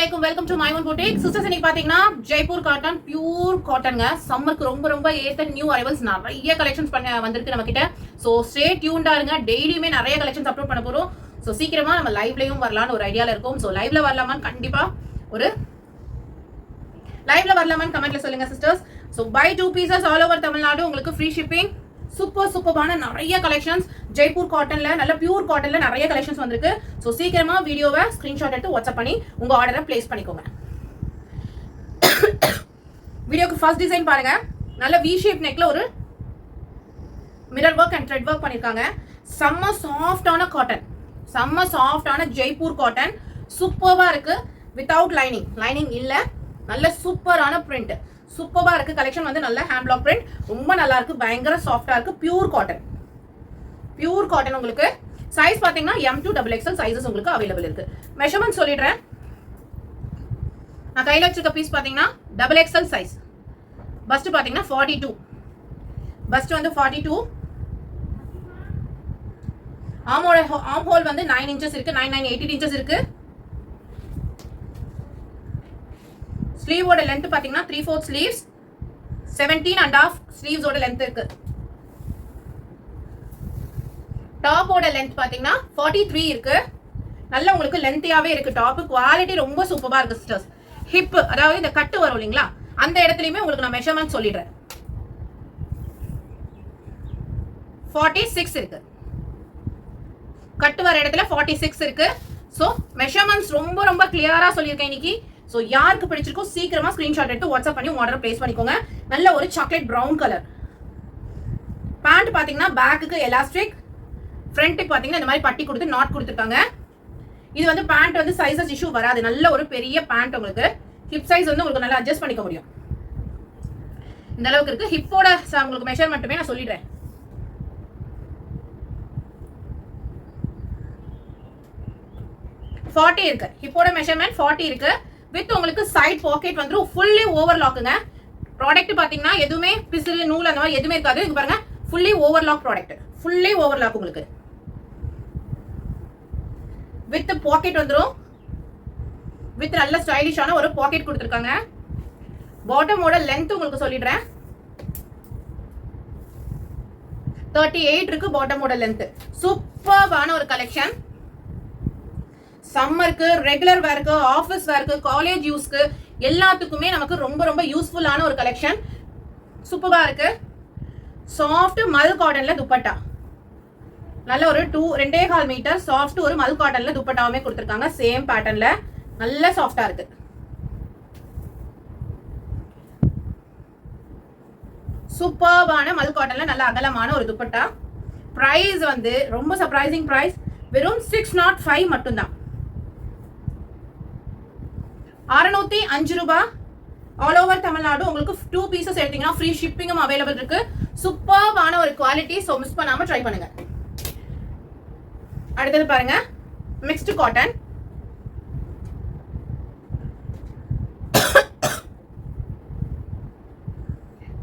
Assalamualaikum, welcome to my own boutique. Sisters, இன்னைக்கு பாத்தீங்கன்னா Jaipur cotton pure காட்டன்ங்க. சம்மருக்கு ரொம்ப ஏத்த நியூ அரைவல்ஸ் நிறைய கலெக்ஷன்ஸ் வந்திருக்கு நம்ம கிட்ட. சோ ஸ்டே டியூன்டா இருங்க. டெய்லியுமே நிறைய கலெக்ஷன்ஸ் அப்லோட் பண்ண போறோம். சோ சீக்கிரமா நம்ம லைவ்லயும் வரலாம்னு ஒரு ஐடியால இருக்கோம். சோ லைவ்ல வரலாமான்னு கண்டிப்பா ஒரு லைவ்ல வரலாமான்னு கமெண்ட்ல சொல்லுங்க sisters. So buy 2 pieces all over Tamil Nadu உங்களுக்கு ஃப்ரீ ஷிப்பிங். சூப்பரான நிறைய கலெக்ஷன்ஸ் ஜெய்ப்பூர் காட்டன்ல நல்ல பியூர் காட்டன்ல நிறைய கலெக்ஷன்ஸ் வந்திருக்கு. சோ சீக்கிரமா வீடியோவை ஸ்கிரீன்ஷாட் எடுத்து வாட்ஸ்அப் பண்ணி உங்க ஆர்டரை பிளேஸ் பண்ணிக்கோங்க. வீடியோக்கு ஃபர்ஸ்ட் டிசைன் பாருங்க. நல்ல வி ஷேப் நெக்ல ஒரு mirror work and thread work பண்ணிருக்காங்க. செம்ம சாஃப்டான காட்டன், செம்ம சாஃப்டான ஜெய்ப்பூர் காட்டன். சூப்பரா இருக்கு. வித்தவுட் லைனிங் இல்ல. நல்ல சூப்பரான பிரிண்ட். சூப்பரா இருக்கு. கலெக்ஷன் வந்து நல்ல ஹேண்ட் பிளாக் பிரிண்ட். ரொம்ப நல்லா இருக்கு. பயங்கர சாஃப்டா இருக்கு. பியூர் காட்டன் உங்களுக்கு சைஸ் பாத்தீங்கன்னா M to XXL சைஸஸ் உங்களுக்கு அவைலபிள் இருக்கு. மெஷர்மென்ட் சொல்லிடுறேன். நான் கையில வச்சிருக்க பீஸ் பாத்தீங்கன்னா XXL சைஸ். பஸ்ட் பாத்தீங்கன்னா 42. பஸ்ட் வந்து 42. ஆர்ம் ஹோல் வந்து 9 inches இருக்கு. 18 inches இருக்கு. ஸ்லீவோட லென்த் பாத்தீங்கன்னா 3/4 ஸ்லீவ்ஸ், 17.5 ஸ்லீவ்ஸோட லென்த் இருக்கு. டாப்போட லென்த் பாத்தீங்கன்னா 43 இருக்கு. நல்ல உங்களுக்கு லென்த்தியாவே இருக்கு. டாப் குவாலிட்டி ரொம்ப சூப்பரா இருக்கு சிஸ்டர்ஸ். ஹிப் அதாவது இந்த கட்டு வரும் இல்லைங்களா, அந்த இடத்துலயுமே உங்களுக்கு நான் மெஷர்மென்ட் சொல்லிடுறேன். 46 இருக்கு. கட்டு வர இடத்துல 46 இருக்கு. சோ மெஷர்மென்ட்ஸ் ரொம்ப கிளியரா சொல்லியிருக்கேன் இன்னைக்கு. சோ யாருக்கு பிடிச்சிருக்கோ சீக்கிரமா ஸ்கிரீன்ஷாட் எடுத்து வாட்ஸ்அப் பண்ணி உங்க ஆர்டர் பிளேஸ் பண்ணிக்கோங்க. நல்ல ஒரு சாக்லேட் பிரவுன் கலர். பேண்ட் பாத்தீங்கன்னா பேக்குக்கு எலாஸ்டிக், ஃப்ரண்ட்டுக்கு பாத்தீங்கன்னா இந்த மாதிரி பட்டி கொடுத்து நாட் கொடுத்துருக்காங்க. இது வந்து பேண்ட் வந்து சைஸஸ் இஷ்யூ வராது. நல்ல ஒரு பெரிய பேண்ட் உங்களுக்கு. ஹிப் சைஸ் வந்து உங்களுக்கு நல்லா அட்ஜஸ்ட் பண்ணிக்க முடியும். இந்த அளவுக்கு இருக்கு. ஹிப்போட உங்களுக்கு மெஷர்மெண்ட்டுமே நான் சொல்லிடுறேன். இருக்கு. ஹிப்போட மெஷர்மெண்ட் 40 இருக்கு. வித் உங்களுக்கு சைட் பாக்கெட் வந்துரும். ஃபுல்லி ஓவர்லாக்குங்க. ப்ராடக்ட் பாத்தீங்கன்னா எதுவுமே பிசிறு நூல் அந்த மாதிரி எதுவுமே இருக்காது. இங்க பாருங்க, fully overlock product. Fully overlock உங்களுக்கு. வித் பாக்கெட் வந்துரும். வித் நல்ல ஸ்டைலிஷான ஒரு பாக்கெட் கொடுத்துருக்காங்க. பாட்டமோட லென்த் உங்களுக்கு சொல்லிடுறேன். 38 இருக்கு பாட்டமோட லென்த். சூப்பரான ஒரு கலெக்ஷன். சம்மருக்கு, ரெகுலர் வேருக்கு, ஆஃபீஸ் வேருக்கு, காலேஜ் யூஸ்க்கு எல்லாத்துக்குமே நமக்கு ரொம்ப யூஸ்ஃபுல்லான ஒரு கலெக்ஷன். சூப்பரா இருக்கு. சாஃப்ட் மல் காட்டன்ல துப்பட்டா. நல்ல ஒரு 2.25 மீட்டர் சாஃப்ட் ஒரு மல் காட்டன்ல துப்பட்டாவுமே கொடுத்துருக்காங்க. சேம் பேட்டர்ன்ல நல்ல சாஃப்டா இருக்கு. சூப்பரான மல் காட்டன்ல நல்ல அகலமான ஒரு துப்பட்டா. பிரைஸ் வந்து ரொம்ப சர்ப்ரைசிங் பிரைஸ். வெறும் 605 மட்டும்தான். 605 ரூபாய். All over Tamil Nadu. உங்களுக்கு 2 பீசஸ் எடுத்தீங்கன்னா ஃப்ரீ ஷிப்பிங்கும் அவைலபிள் இருக்கு. சூப்பரான ஒரு குவாலிட்டி. சோ மிஸ் பண்ணாம ட்ரை பண்ணுங்க. அடுத்தது பாருங்க, மிக்ஸ்டு காட்டன்.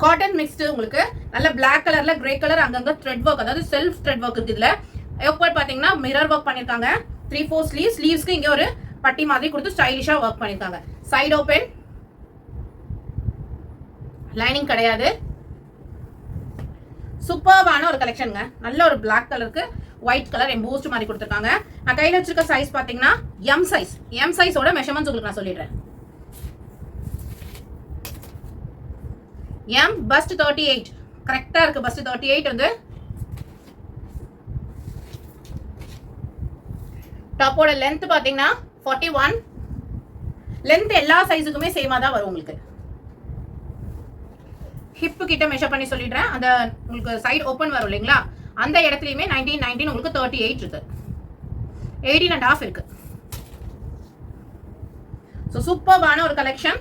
காட்டன் மிக்ஸ்டு உங்களுக்கு நல்ல பிளாக் கலர்ல கிரே கலர் அங்கங்க த்ரெட் ஒர்க், அதாவது செல்ஃப் த்ரெட் ஒர்க் இருக்கு. இதுல எக்வர்ட் பாத்தீங்கன்னா மிரர் ஒர்க் பண்ணிருக்காங்க. 3/4 ஸ்லீவ்ஸ்க்கு இங்க ஒரு பட்டி மாதிரி கொடுத்து ஸ்டைலிஷா ஒர்க் பண்ணிருக்காங்க. சைடு ஓபன், லைனிங் கிடையாது. சூப்பரான ஒரு கலெக்ஷன்ங்க. நல்ல ஒரு பிளாக் கலருக்கு ஒயிட் கலர் எம்போஸ்ட் மாதிரி கொடுத்துருக்காங்க. நான் கையில வச்சிருக்க சைஸ் பாத்தீங்கன்னா M சைஸ். M சைஸோட மெஷர்மென்ட்ஸ் உங்களுக்கு நான் சொல்லிடுறேன். M பஸ்ட் 38 கரெக்டா இருக்கு. பஸ்ட் 38 வந்து டாப்போட லென்த் பாத்தீங்கன்னா 41. லென்த் எல்லா சைஸுக்குமே சேமா தான் வரும் உங்களுக்கு. ஹிப் கிட்ட மெஷர் பண்ணி சொல்லிடுறேன். அந்த உங்களுக்கு சைடு ஓபன் வரும் இல்லைங்களா, அந்த இடத்துலயுமே 19 உங்களுக்கு 38 இருக்கு. 18.5 இருக்கு. சோ சூப்பரான ஒரு கலெக்ஷன்.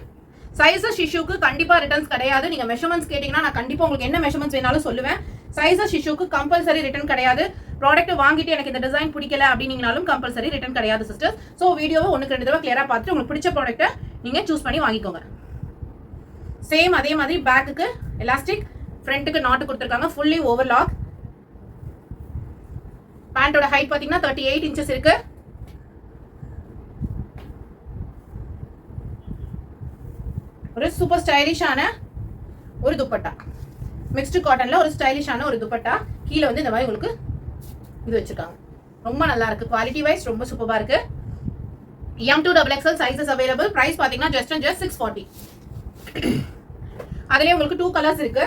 சைஸஸ் இஷ்யூக்கு கண்டிப்பா ரிட்டர்ன்ஸ் கிடையாது. நீங்க மெஷர்மென்ட்ஸ் கேட்டீங்கன்னா நான் கண்டிப்பா உங்களுக்கு என்ன மெஷர்மென்ட்ஸ் வேணாலும் சொல்லுவேன். சைஸஸ் இஷ்யூக்கு கம்பல்சரி ரிட்டர்ன் கிடையாது. ப்ராடக்ட் வாங்கிட்டு எனக்கு இந்த டிசைன் பிடிக்கல அப்படின்னீங்கனாலும் கம்பல்சரி ரிட்டர்ன் கிடையாது சிஸ்டர். சோ வீடியோவை 1-2 தடவை கிளியரா பார்த்துட்டு உங்களுக்கு பிடிச்ச ப்ராடக்ட்டை நீங்க சூஸ் பண்ணி வாங்கிக்கோங்க. சேம் அதே மாதிரி பேக்குக்கு எலாஸ்டிக், ஃப்ரண்ட்டுக்கு நாட் கொடுத்துருக்காங்க. Fully overlock. பேண்டோட ஹைட் பாத்தீங்கன்னா 38 inches இருக்கு. ஒரு சூப்பர் ஸ்டைலிஷான ஒரு துப்பட்டா. மிக்ஸ்டு காட்டன்ல ஒரு ஸ்டைலிஷான ஒரு துப்பட்டா. கீழே வந்து இந்த மாதிரி உங்களுக்கு இது வச்சிருக்காங்க. ரொம்ப நல்லா இருக்கு. குவாலிட்டி வைஸ் ரொம்ப சூப்பரா இருக்கு. M2XXL sizes available. பிரைஸ் பாத்தீங்கன்னா ஜஸ்ட் அண்ட் ஜஸ்ட் 640. அதுலயே உங்களுக்கு 2 கலர்ஸ் இருக்கு.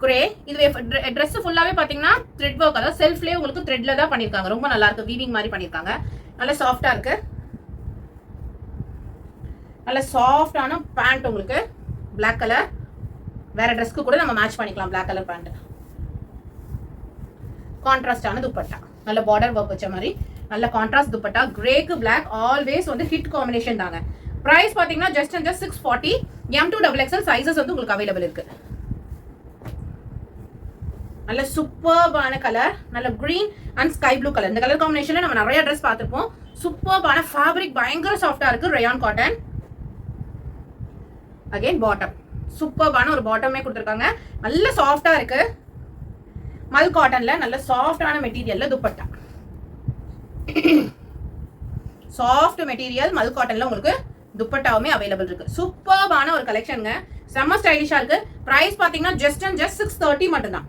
கிரே. இது Dress ஃபுல்லாவே பாத்தீங்கன்னா த்ரெட் வர்க், அதாவது செல்ஃப்லயே உங்களுக்கு த்ரெட்ல தான் பண்ணிருக்காங்க. ரொம்ப நல்லா இருக்கு. வீவிங் மாதிரி பண்ணிருக்காங்க. நல்ல சாஃப்ட்டா இருக்கு. நல்ல சாஃப்ட்டான பேண்ட் உங்களுக்கு Black கலர். வேற Dressக்கு கூட நம்ம மேட்ச் பண்ணிக்கலாம். Black colour pant. கான்ட்ராஸ்டான துப்பட்டா. நல்ல பார்டர் வர்க் வச்ச மாதிரி நல்ல கான்ட்ராஸ்ட் துப்பட்டா. கிரேக்கு Black ஆல்வேஸ் வந்து ஹிட் காம்பினேஷன் தாங்க. பிரைஸ் பாத்தீங்கன்னா just and just 640. M2XXL sizes வந்து உங்களுக்கு அவைலபிள் இருக்கு. நல்ல சூப்பர்பான கலர். நல்ல green and sky blue colour. இந்த கலர் காம்பினேஷன்ல நம்ம நிறைய Dress பார்த்திருப்போம். சூப்பர்பான ஃபேப்ரிக் பயங்கர சாஃப்ட்டா இருக்கு. Rayon cotton. Again bottom. சூப்பர்பான ஒரு பாட்டமே கொடுத்திருக்காங்க. நல்ல சாஃப்ட்டா இருக்கு. மல் காட்டன்ல நல்ல சாஃப்ட்டான மெட்டீரியல்ல துப்பட்டா. சாஃப்ட் மெட்டீரியல் மல் காட்டன்ல உங்களுக்கு துப்பட்டாவுமே அவைலபிள் இருக்கு. சூப்பர்பான ஒரு கலெக்ஷனுங்க. செம்ம ஸ்டைலிஷா இருக்கு. பிரைஸ் பாத்தீங்கன்னா ஜஸ்ட் அண்ட் ஜஸ்ட் 630 மட்டும் தான்.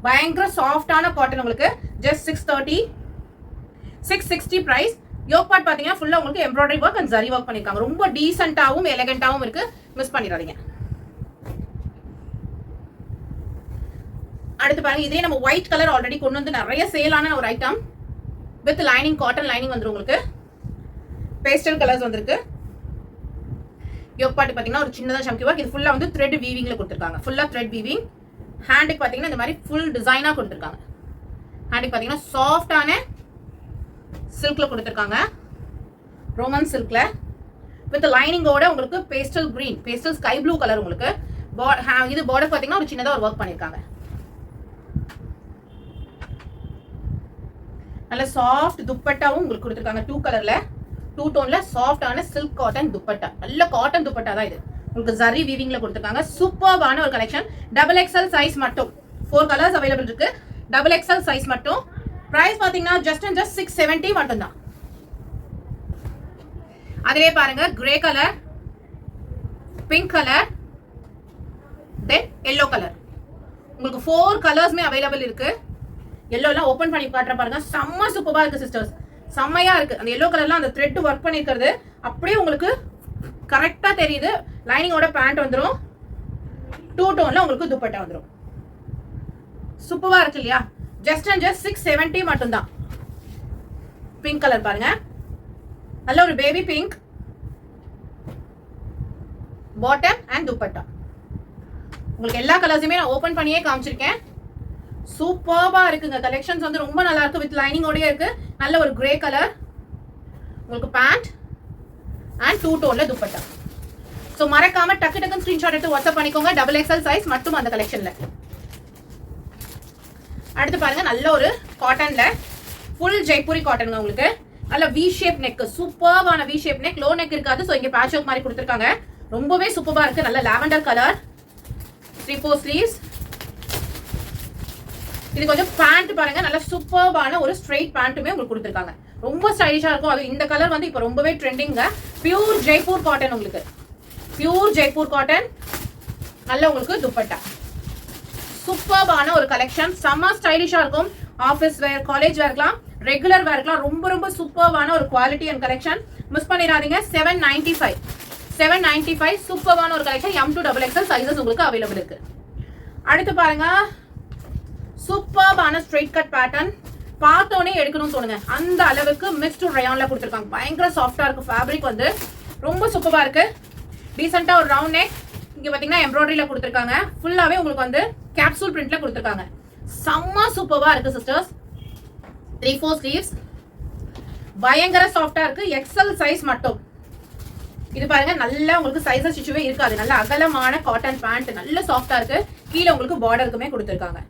பயங்கர சாஃப்ட்டான காட்டன் உங்களுக்கு ஜஸ்ட் 630. 660 பிரைஸ். யோக் பார்ட் பாத்தீங்கன்னா ஃபுல்லா உங்களுக்கு embroidery work and zari work பண்ணிருக்காங்க. ரொம்ப டீசென்ட்டாவும் எலிகண்டாவும் இருக்கு. மிஸ் பண்ணிடாதீங்க. அடுத்து பாருங்க, இதே நம்ம ஒயிட் கலர் ஆல்ரெடி கொண்டு வந்து நிறைய சேலான ஒரு item with lining, cotton lining வந்துரும் உங்களுக்கு. பேஸ்டல் கலர்ஸ் வந்திருக்கு. யோக் பார்ட் பாத்தீங்கன்னா ஒரு சின்னதா சம்கி ஒர்க். இது ஃபுல்லா வந்து த்ரெட் வீவிங்ல கொடுத்திருக்காங்க. ஃபுல்லா த்ரெட் வீவிங். ஹேண்டுக்கு பாத்தீங்கன்னா இந்த மாதிரி ஃபுல் டிசைனா கொடுத்திருக்காங்க. ஹேண்டுக்கு பாத்தீங்கன்னா சாஃப்ட்டான சில்க்ல கொடுத்திருக்காங்க. ரோமன் சில்க்ல வித் லைனிங்கோட உங்களுக்கு pastel green, pastel sky blue colour உங்களுக்கு. இது பார்டர் பாத்தீங்கன்னா ஒரு சின்னதா ஒரு ஒர்க் பண்ணிருக்காங்க. நல்ல சாஃப்ட் துப்பட்டாவும் உங்களுக்கு கொடுத்திருக்காங்க. 2 கலர்ல 2 டோன்ல சாஃப்ட்டான சில்க் காட்டன் துப்பட்டா. நல்ல காட்டன் துப்பட்டா தான் இது. உங்களுக்கு ஜரி வீவிங்ல கொடுத்திருக்காங்க. சூப்பர்பான ஒரு கலெக்ஷன். XXL சைஸ் மட்டும் 4 கலர்ஸ் அவைலபிள் இருக்கு. XXL சைஸ் மட்டும். பிரைஸ் பாத்தீங்கன்னா ஜஸ்ட் அண்ட் ஜஸ்ட் 670 மட்டும் தான். அதிலே பாருங்க கிரே கலர், பிங்க் கலர், தென் yellow கலர். உங்களுக்கு 4 கலர்ஸ்மே அவைலபிள் இருக்கு. yellow எல்லாம் ஓபன் பண்ணி காட்டுற பாருங்க. செம்ம சூப்பரா இருக்கு சிஸ்டர்ஸ். செம்மையா இருக்கு. அந்த yellow கலர்ல அந்த த்ரெட் ஒர்க் பண்ணிருக்கிறது அப்படியே உங்களுக்கு கரெக்டா தெரியுது. லைனிங்கோட பேண்ட் வந்துரும். 2 டோன்ல உங்களுக்கு துப்பட்டா வந்துரும். சூப்பரா இருக்கு இல்லையா? ஜஸ்ட் அண்ட் ஜஸ்ட் 670 மட்டும் தான். பிங்க் கலர் பாருங்க. நல்ல ஒரு baby pink. Bottom and dupatta. உங்களுக்கு எல்லா கலர்ஸுமே நான் ஓபன் பண்ணியே காமிச்சிருக்கேன். சூப்பர்பா இருக்குங்க. கலெக்ஷன்ஸ் வந்து ரொம்ப நல்லா இருக்கு. வித் லைனிங்கோடயே இருக்கு. நல்ல ஒரு கிரே கலர் உங்களுக்கு பேண்ட் அண்ட் 2 டோன்ல துப்பட்டா. சோ மறக்காம டக்கு டக்குன்னு ஸ்கிரீன்ஷாட் எடுத்து வாட்ஸ்அப் பண்ணிக்கோங்க. XXL சைஸ் மட்டும் அந்த கலெக்ஷன்ல. அடுத்து பாருங்க, நல்ல ஒரு காட்டன்ல ஃபுல் ஜெய்ப்பூரி காட்டன்ங்க உங்களுக்கு. நல்ல வி ஷேப் நெக். சூப்பர்பான V shape neck. Low neck இருக்காது. சோ இங்க பேட்ச் ஒர்க் மாதிரி கொடுத்திருக்காங்க. ரொம்பவே சூப்பரா இருக்கு. நல்ல லாவெண்டர் கலர். 3/4 ஸ்லீவ்ஸ். இது கொஞ்சம் பேண்ட் பாருங்க. நல்ல சூப்பர்பான ஒரு ஸ்ட்ரெயிட் பேண்ட்டுமே உங்களுக்கு கொடுத்திருக்காங்க. ரொம்ப ஸ்டைலிஷா இருக்கும். அது இந்த கலர் வந்து இப்போ ரொம்பவே ட்ரெண்டிங்க. பியூர் ஜெய்ப்பூர் காட்டன் உங்களுக்கு. Pure Jaipur cotton. நல்ல உங்களுக்கு துப்பட்டா. சூப்பர்பான ஒரு கலெக்ஷன். செம்ம ஸ்டைலிஷா இருக்கும். ஆஃபீஸ் வேர், காலேஜ் வேர்க்கலாம், ரெகுலர் வேர்க்கலாம் ரொம்ப ரொம்ப சூப்பர்பான ஒரு குவாலிட்டி அண்ட் கலெக்ஷன். மிஸ் பண்ணிடாதீங்க. 795. 795 சூப்பர்பான ஒரு கலெக்ஷன். M2XXL சைஸஸ் உங்களுக்கு அவைலபிள் இருக்கு. அடுத்து பாருங்க, சூப்பர்பான ஸ்ட்ரெயிட் கட் பேட்டர்ன். பார்த்தோன்னே எடுக்கணும்னு தோணுங்க. அந்த அளவுக்கு மிக்ஸ்டு ரயான்ல கொடுத்திருக்காங்க. பயங்கர சாஃப்ட்டா இருக்கு. ஃபேப்ரிக் வந்து ரொம்ப சூப்பரா இருக்கு. டீசெண்டா ஒரு ரவுண்ட் நெக். இங்க பாத்தீங்கன்னா எம்ப்ராய்டரியில கொடுத்திருக்காங்க. ஃபுல்லாவே உங்களுக்கு வந்து கேப்சூல் பிரிண்ட்ல கொடுத்திருக்காங்க. செம்ம சூப்பரா இருக்கு சிஸ்டர்ஸ். 3/4 ஸ்லீவ்ஸ். பயங்கர சாஃப்ட்டா இருக்கு. XL சைஸ் மட்டும். இது பாருங்க, நல்ல உங்களுக்கு சைஸஸ் இஷ்யூவே இருக்காது. நல்ல அகலமான காட்டன் பேண்ட். நல்ல சாஃப்ட்டா இருக்கு. கீழே உங்களுக்கு பார்டருக்குமே கொடுத்திருக்காங்க.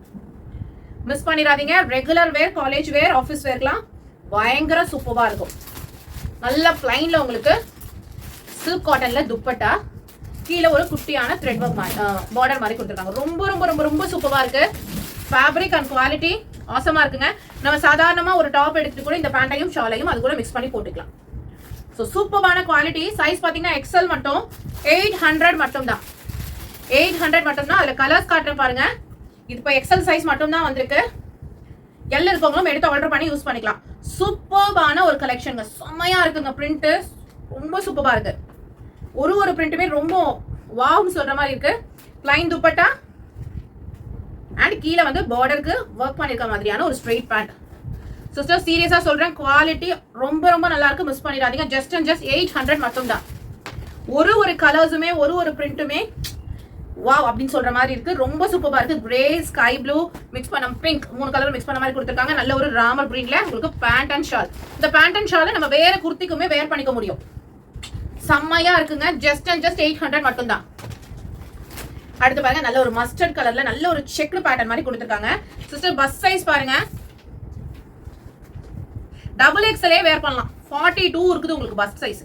மிஸ் பண்ணிடாதீங்க. Regular wear, college wear, office வேர்லாம் பயங்கர சூப்பரா இருக்கும். நல்ல பிளைன்ல உங்களுக்கு சில்க் காட்டன்ல துப்பட்டா. கீழே ஒரு குட்டியான த்ரெட் ஒர்க் பார்டர் மாதிரி கொடுத்திருக்காங்க. ரொம்ப ரொம்ப ரொம்ப ரொம்ப சூப்பரா இருக்கு. ஃபேப்ரிக் அண்ட் குவாலிட்டி ஆசமா இருக்குங்க. நம்ம சாதாரணமா ஒரு டாப் எடுத்துட்டு கூட இந்த பேண்டையும் ஷாலையும் அது கூட மிக்ஸ் பண்ணி போட்டுக்கலாம். ஸோ சூப்பரான குவாலிட்டி. சைஸ் பார்த்தீங்கன்னா எக்ஸல் மட்டும் 800 மட்டும் தான். 800 மட்டும் தான். அதில் கலர்ஸ் காட்டுறேன் பாருங்க. இது இப்போ எக்ஸல் சைஸ் மட்டும் தான் வந்திருக்கு. எல் இருக்கவங்களும் எடுத்து ஆர்டர் பண்ணி யூஸ் பண்ணிக்கலாம். சூப்பரான ஒரு கலெக்ஷனுங்க. செம்மையா இருக்குங்க. பிரிண்ட் ரொம்ப சூப்பரா இருக்கு. ஒரு பிரிண்ட்டுமே ரொம்ப வாவ்னு சொல்ற மாதிரி இருக்கு. ப்ளைன் துப்பட்டா அண்ட் கீழே வந்து பார்டருக்கு ஒர்க் பண்ணிருக்க மாதிரியான ஒரு ஸ்ட்ரெயிட் பேண்ட். சிஸ்டர் சீரியஸா சொல்றேன், குவாலிட்டி ரொம்ப ரொம்ப நல்லா இருக்கு. மிஸ் பண்ணிடாதீங்க. ஜஸ்ட் அண்ட் ஜஸ்ட் 800 மட்டும் தான். ஒரு கலர்ஸுமே ஒரு பிரிண்ட்டுமே வாவ் அப்படின்னு சொல்ற மாதிரி இருக்கு. ரொம்ப சூப்பரா இருக்கு. கிரே, ஸ்கை ப்ளூ மிக்ஸ் பண்ண பிங்க், 3 கலர் மிக்ஸ் பண்ண மாதிரி கொடுத்துருக்காங்க. நல்ல ஒரு ராமர் கிரீன்ல உங்களுக்கு பேண்ட் அண்ட் ஷால். இந்த பேண்ட் அண்ட் ஷாலை நம்ம வேற குர்த்திக்குமே வேர் பண்ணிக்க முடியும். செம்மையா இருக்குங்க. ஜஸ்ட் அண்ட் ஜஸ்ட் 800 மட்டும் தான். அடுத்து பாருங்க, நல்ல ஒரு மஸ்டர்ட் கலர்ல நல்ல ஒரு செக்டு பேட்டர்ன் மாதிரி கொடுத்துருக்காங்க. சிஸ்டர் பஸ் சைஸ் பாருங்க, டபுள் எக்ஸ்எல்லே வேர் பண்ணலாம். 42 இருக்குது உங்களுக்கு பஸ் சைஸ்.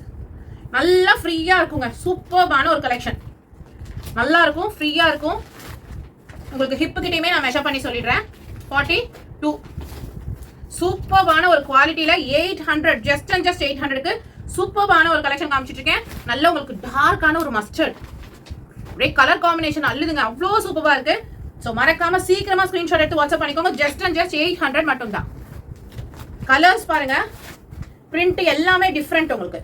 நல்லா ஃப்ரீயா இருக்குங்க. சூப்பரான ஒரு கலெக்ஷன். நல்லா இருக்கும், ஃப்ரீயா இருக்கும். உங்களுக்கு ஹிப்பு கிட்டயுமே நான் மெஷர் பண்ணி சொல்லிடுறேன். 42 சூப்பரான ஒரு குவாலிட்டியில 800, ஜஸ்ட் அண்ட் ஜஸ்ட் 800க்கு சூப்பரான ஒரு கலெக்ஷன் காமிச்சிட்டு இருக்கேன். நல்ல உங்களுக்கு டார்க்கான ஒரு மஸ்டர்ட் அப்படியே கலர் காம்பினேஷன் அல்லுதுங்க. அவ்வளோ சூப்பரா இருக்கு. ஸோ மறக்காம சீக்கிரமா ஸ்கிரீன்ஷாட் எடுத்து வாட்ஸ்அப் பண்ணிக்கோங்க. ஜஸ்ட் அண்ட் ஜஸ்ட் 800 மட்டும் தான். கலர்ஸ் பாருங்க, பிரிண்ட் எல்லாமே டிஃப்ரெண்ட். உங்களுக்கு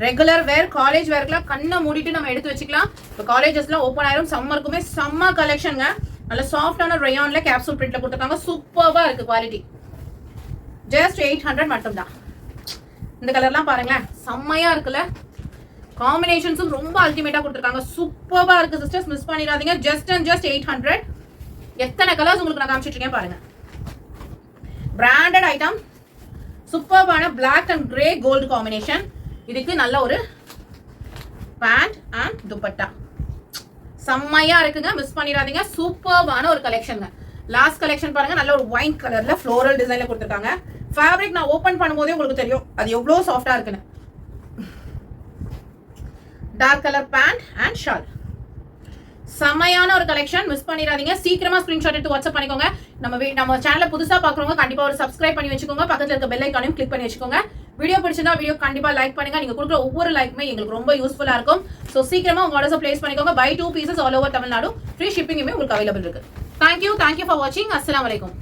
ரெகுலர் வேர், காலேஜ் வேர்க்குலாம் கண்ணை மூடிட்டு நம்ம எடுத்து வச்சுக்கலாம். இப்போ காலேஜஸ்லாம் ஓப்பன் ஆயிரும். சம்மருக்குமே செம்ம கலெக்ஷனுங்க. நல்ல சாஃப்டான ரயான்ல கேப்சூல் பிரிண்ட்ல கொடுத்துருக்காங்க. சூப்பரா இருக்கு குவாலிட்டி. ஜஸ்ட் 800 மட்டும் தான். இந்த கலர்லாம் பாருங்களேன், செம்மையா இருக்குல்ல. காம்பினேஷன்ஸும் ரொம்ப அல்டிமேட்டா கொடுத்துருக்காங்க. சூப்பரா இருக்கு சிஸ்டர்ஸ், மிஸ் பண்ணிடாதீங்க. Just and just 800. எத்தனை கலர்ஸ் உங்களுக்கு நான் காமிச்சிட்டு இருக்கேன் பாருங்க. Branded item. சூப்பரான black and grey gold combination. இதுக்கு நல்ல ஒரு பேண்ட் அண்ட் துப்பட்டா. செம்மையா இருக்குங்க, மிஸ் பண்ணிடாதீங்க. சூப்பரான ஒரு கலெக்ஷனுங்க. லாஸ்ட் கலெக்ஷன் பாருங்க, நல்ல ஒரு ஒயிட் கலர்ல ஃப்ளோரல் டிசைன்ல கொடுத்துருக்காங்க. ஃபேப்ரிக் நான் ஓபன் பண்ணும்போதே உங்களுக்கு தெரியும் அது எவ்வளோ சாஃப்டா இருக்குன்னு. Dark colour pant and shawl. செமையான ஒரு கலெக்ஷன், மிஸ் பண்ணிடாதீங்க. சீக்கிரமா ஸ்கிரீன்ஷாட் எடுத்து வாட்ஸ்அப் பண்ணிக்கோங்க. நம்ம சேனலை புதுசா பாக்குறவங்க கண்டிப்பா ஒரு சப்ஸ்கிரைப் பண்ணி வச்சுக்கோங்க. பக்கத்துல இருக்க பெல் ஐகானையும் கிளிக் பண்ணி வச்சுக்கோங்க. வீடியோ பிடிச்சிருந்தா வீடியோ கண்டிப்பா லைக் பண்ணுங்க. நீங்க கொடுக்குற ஒவ்வொரு லைக்குமே எங்களுக்கு ரொம்ப யூஸ்ஃபுல்லா இருக்கும். ஸோ சீக்கிரமா உங்க ஆர்டர்ஸ் பிளேஸ் பண்ணிக்கோங்க. By 2 pieces all over Tamil Nadu. Free ஷிப்பிங்குமே உங்களுக்கு அவைலபிள் இருக்கு. தேங்க்யூ ஃபார் வாட்சிங். அஸ்ஸலாமு அலைக்கும்.